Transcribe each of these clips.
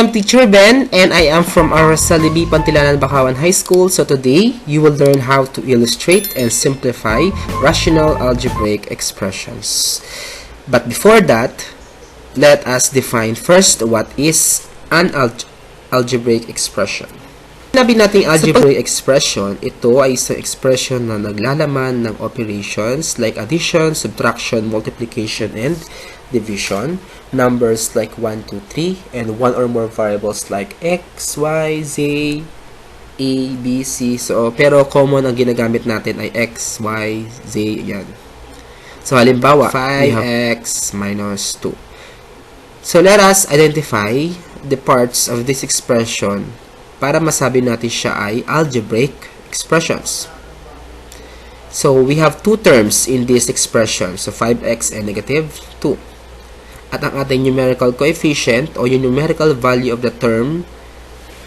am Teacher Ben and I am from our Salibi Pantilanan Bakawan High School. So today, you will learn how to illustrate and simplify rational algebraic expressions. But before that, let us define first what is an algebraic expression. Sinabi nating algebraic expression, ito ay isang expression na naglalaman ng operations like addition, subtraction, multiplication, and division, numbers like 1, 2, 3, and one or more variables like x, y, z, a, b, c. So, pero common ang ginagamit natin ay x, y, z, yan. So, halimbawa, 5x minus 2. So, let us identify the parts of this expression para masabi natin siya ay algebraic expressions. So, we have two terms in this expression. So, 5x and negative 2. At ang ating numerical coefficient o yung numerical value of the term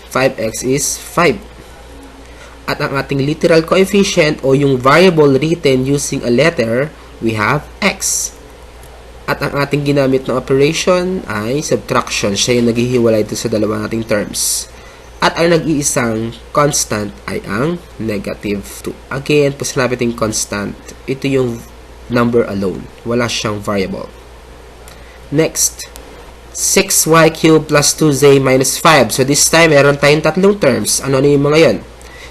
5x is 5. At ang ating literal coefficient o yung variable written using a letter, we have x. At ang ating ginamit na operation ay subtraction. Siya yung naghihiwalay ito sa dalawa nating terms. At ang nag-iisang constant ay ang negative 2. Again, pag sinabi natin constant, ito yung number alone. Wala siyang variable. Next, 6y cubed plus 2z minus 5. So, this time, meron tayong tatlong terms. Ano yung mga yan?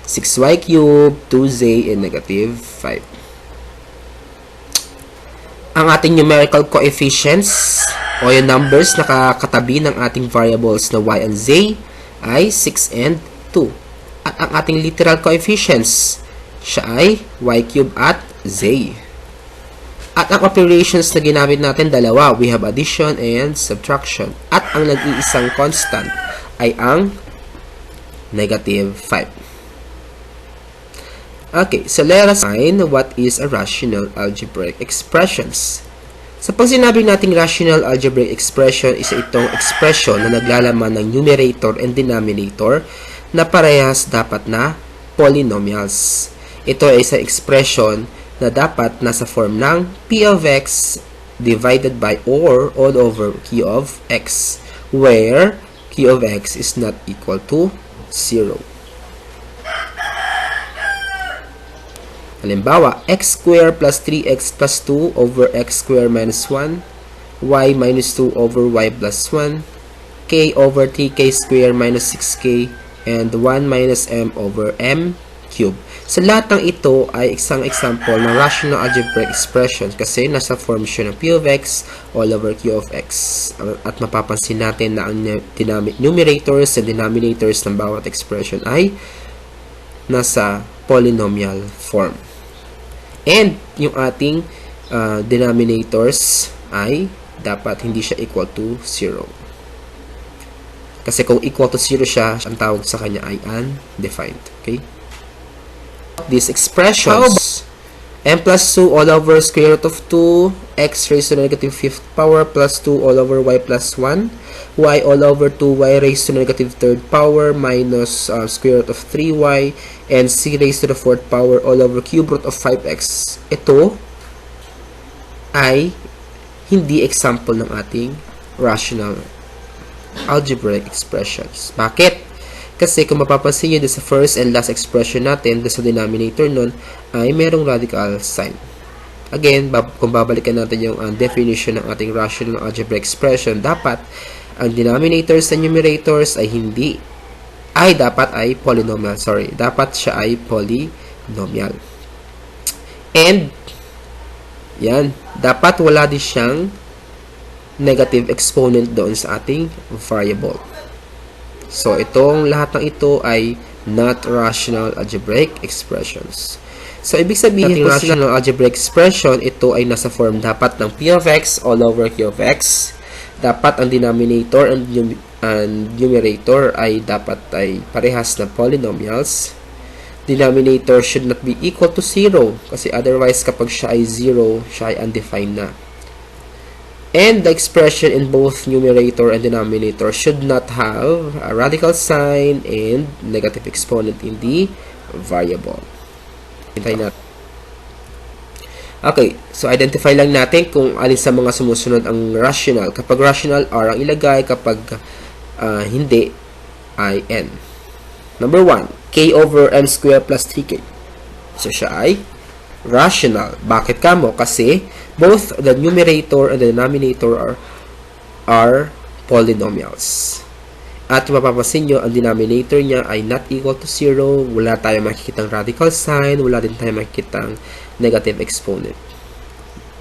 6y cubed, 2z, and negative 5. Ang ating numerical coefficients o yung numbers na kakatabi ng ating variables na y and z ay 6 and 2. At ang ating literal coefficients, siya ay y cubed at z. At ang operations na ginamit natin, dalawa. We have addition and subtraction. At ang nag-iisang constant ay ang negative 5. Okay, so let us find what is a rational algebraic expressions. So, pag sinabi nating rational algebraic expression, isa itong expression na naglalaman ng numerator and denominator na parehas dapat na polynomials. Ito ay isang expression na dapat nasa form ng p of x divided by or all over q of x, where q of x is not equal to 0. Halimbawa, x squared plus 3x plus 2 over x squared minus 1, y minus 2 over y plus 1, k over 3k squared minus 6k, and 1 minus m over m cubed. So, lahat ng ito ay isang example ng rational algebraic expression kasi nasa form siya ng p of x all over q of x. At mapapansin natin na ang numerators and denominators ng bawat expression ay nasa polynomial form. And yung ating denominators ay dapat hindi siya equal to 0. Kasi kung equal to 0 siya, ang tawag sa kanya ay undefined. Okay? These expressions, m plus 2 all over square root of 2, x raised to the negative 5th power plus 2 all over y plus 1, y all over 2y raised to the negative 3rd power minus square root of 3y, and c raised to the 4th power all over cube root of 5x. Ito ay hindi example ng ating rational algebraic expressions. Bakit? Kasi kung mapapansin nyo sa first and last expression natin, sa denominator nun, ay merong radical sign. Again, kung babalikan natin yung definition ng ating rational algebraic expression, dapat ang denominators and numerators ay dapat ay polynomial. Dapat siya ay polynomial. And, yan, dapat wala din siyang negative exponent doon sa ating variable. So, itong lahat ng ito ay not rational algebraic expressions. So, ibig sabihin ng rational algebraic expression, ito ay nasa form dapat ng p of x all over q of x. Dapat ang denominator and numerator ay dapat ay parehas na polynomials. Denominator should not be equal to 0 kasi otherwise kapag siya ay 0, siya ay undefined na. And the expression in both numerator and denominator should not have a radical sign and negative exponent in the variable. Okay, so identify lang natin kung alin sa mga sumusunod ang rational. Kapag rational, R ang ilagay. Kapag hindi ay n. Number 1, k over m squared plus 3k. So, siya ay rational. Bakit kamo? Kasi both the numerator and the denominator are polynomials. At mapapansin nyo, ang denominator niya ay not equal to 0. Wala tayong makikitang radical sign. Wala din tayong makikitang negative exponent.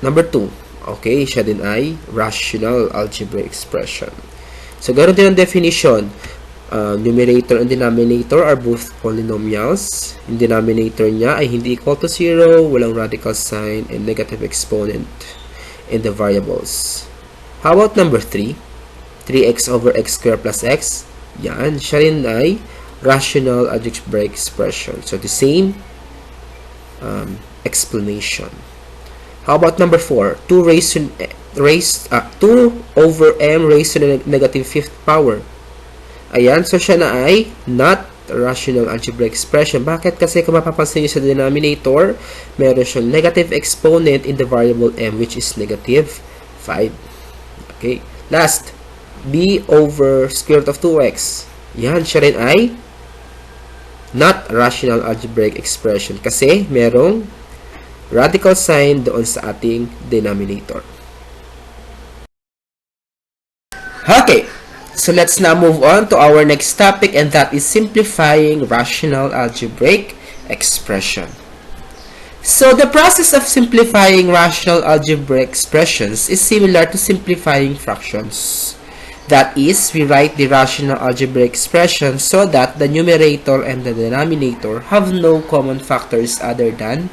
Number 2, okay, siya din ay rational algebraic expression. So, ganoon din ang definition. Numerator and denominator are both polynomials. Yung denominator niya ay hindi equal to 0, walang radical sign, and negative exponent in the variables. How about number 3? 3x over x squared plus x. Yan, siya rin ay rational algebraic expression. So, the same explanation. How about number 4? 2 over m raised to the negative 5th power. Ayan, so siya na ay not rational algebraic expression. Bakit? Kasi kung mapapansin nyo sa denominator, meron siyang negative exponent in the variable m, which is negative 5. Okay. Last, b over square root of 2x. Yan, siya rin ay not rational algebraic expression kasi merong radical sign doon sa ating denominator. Okay. So, let's now move on to our next topic, and that is simplifying rational algebraic expression. So, the process of simplifying rational algebraic expressions is similar to simplifying fractions. That is, we write the rational algebraic expression so that the numerator and the denominator have no common factors other than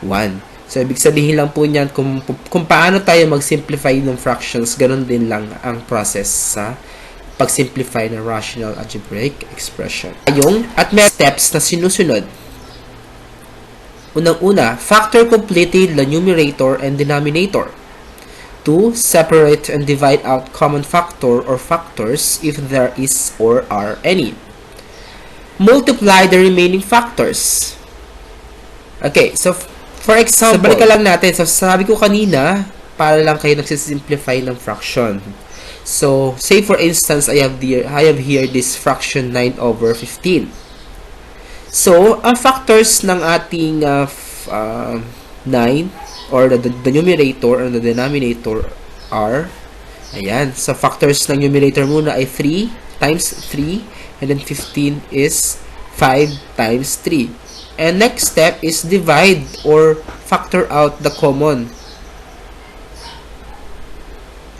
1. So, ibig sabihin lang po niyan kung paano tayo mag-simplify ng fractions, ganun din lang ang process sa pag-simplify ng rational algebraic expression. At may steps na sinusunod. Unang-una, factor completely the numerator and denominator. 2. Separate and divide out common factor or factors if there is or are any. Multiply the remaining factors. Okay, so for example, so balikan lang natin. So sabi ko kanina, para lang kayo nagsisimplify ng fraction. So, say for instance, I have here this fraction 9 over 15. So, ang factors ng ating 9 or the numerator and the denominator are, ayan, so factors ng numerator muna ay 3 times 3, and then 15 is 5 times 3. And next step is divide or factor out the common,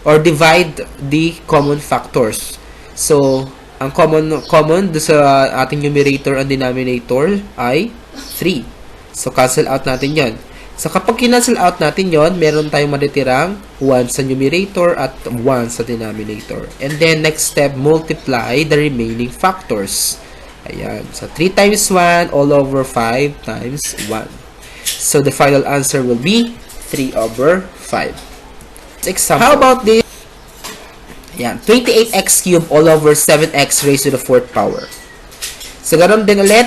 or divide the common factors. So, ang common do sa ating numerator and denominator ay 3. So, cancel out natin yon. So, kapag kinancel out natin yon, meron tayong matitirang 1 sa numerator at 1 sa denominator. And then, next step, multiply the remaining factors. Ayan. So, 3 times 1 all over 5 times 1. So, the final answer will be 3 over 5. Example. How about this? Yan, 28x cubed all over 7x raised to the 4th power. So, ganoon din ulit,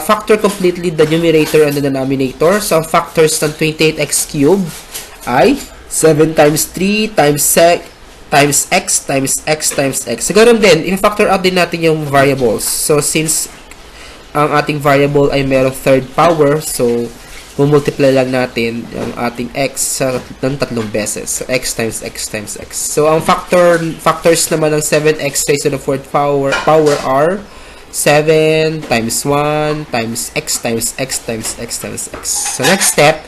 factor completely the numerator and the denominator. So, factors ng 28x cubed ay 7 times 3 times x times x times x. So, ganoon din, i-factor out din natin yung variables. So, since ang ating variable ay merong 3rd power, so multiply lang natin yung ating x ng 3 beses. So, x times x times x. So, ang factors naman ng 7x raised to the 4th power are 7 times 1 times x times x times x times x. So, next step,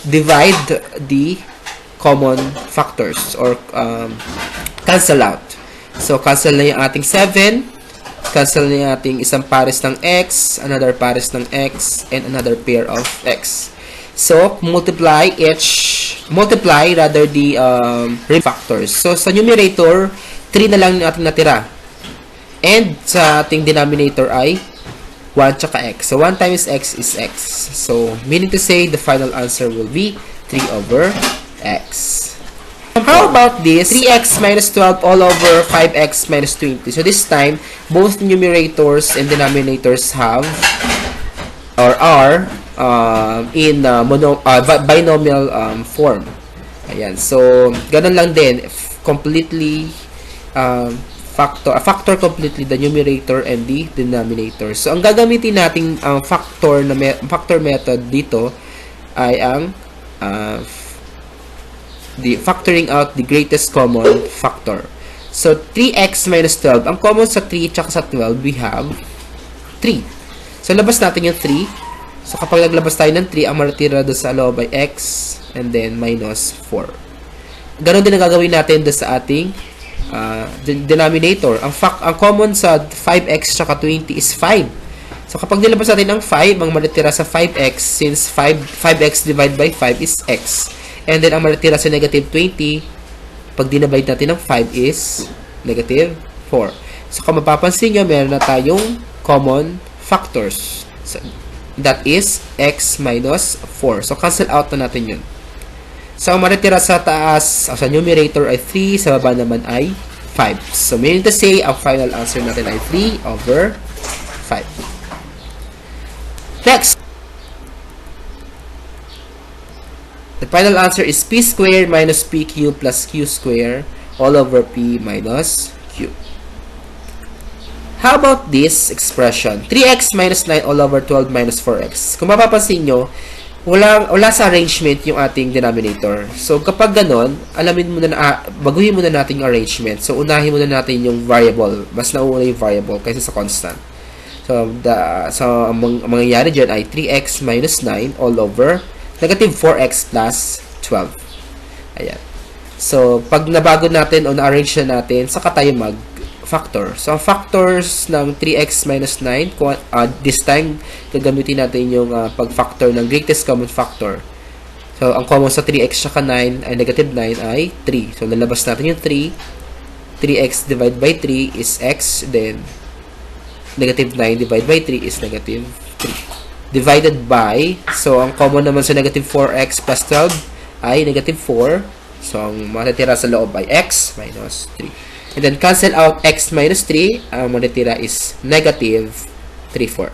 divide the common factors or cancel out. So, cancel na yung ating 7. Cancel na yung ating isang pares ng x, another pares ng x, and another pair of x. So, multiply the factors. So, sa numerator, 3 na lang natin natira. And sa ating denominator ay 1 tsaka x. So, 1 times x is x. So, meaning to say, the final answer will be 3 over x. How about this? 3x minus 12 all over 5x minus 20. So, this time, both numerators and denominators have or are in binomial form. Ayan. So, ganun lang din. Completely factor completely the numerator and the denominator. So, ang gagamitin nating ang factor method dito ay ang the factoring out the greatest common factor. So, 3x minus 12. Ang common sa 3 at sa 12, we have 3. So, labas natin yung 3. So, kapag naglabas tayo ng 3, ang matitira doon sa loob ay x and then minus 4. Ganon din ang gagawin natin doon sa ating denominator. Ang common sa 5x at 20 is 5. So, kapag nilabas natin ang 5, ang matitira sa 5x, since 5x divided by 5 is x. And then, ang matitira sa negative 20, pag dinivide natin ng 5 is negative 4. So, kung mapapansin nyo, meron na tayong common factors. So, that is x minus 4. So, cancel out na natin yun. So, ang matitira sa taas, sa numerator ay 3, sa baba naman ay 5. So, meaning to say, ang final answer natin ay 3 over 5. Next! The final answer is p squared minus pq plus q squared all over p minus q. How about this expression? 3x minus 9 all over 12 minus 4x. Kung mapapansin nyo, wala sa arrangement yung ating denominator. So, kapag ganon, baguhin muna natin yung arrangement. So, unahin muna natin yung variable. Mas nauna yung variable kaysa sa constant. So, ang mangyayari dyan ay 3x minus 9 all over negative 4x plus 12. Ayan. So, pag nabago natin o na-arrange na natin, saka tayo mag-factor. So, ang factors ng 3x minus 9, this time, gagamitin natin yung pag-factor ng greatest common factor. So, ang common sa 3x saka 9 ay negative 9 ay 3. So, lalabas natin yung 3. 3x divided by 3 is x. Then, negative 9 divided by 3 is negative 3. Divided by, so ang common naman sa negative 4x plus 12 ay negative 4. So, ang matitira sa loob ay x minus 3. And then, cancel out x minus 3. Ang matitira is negative 3/4.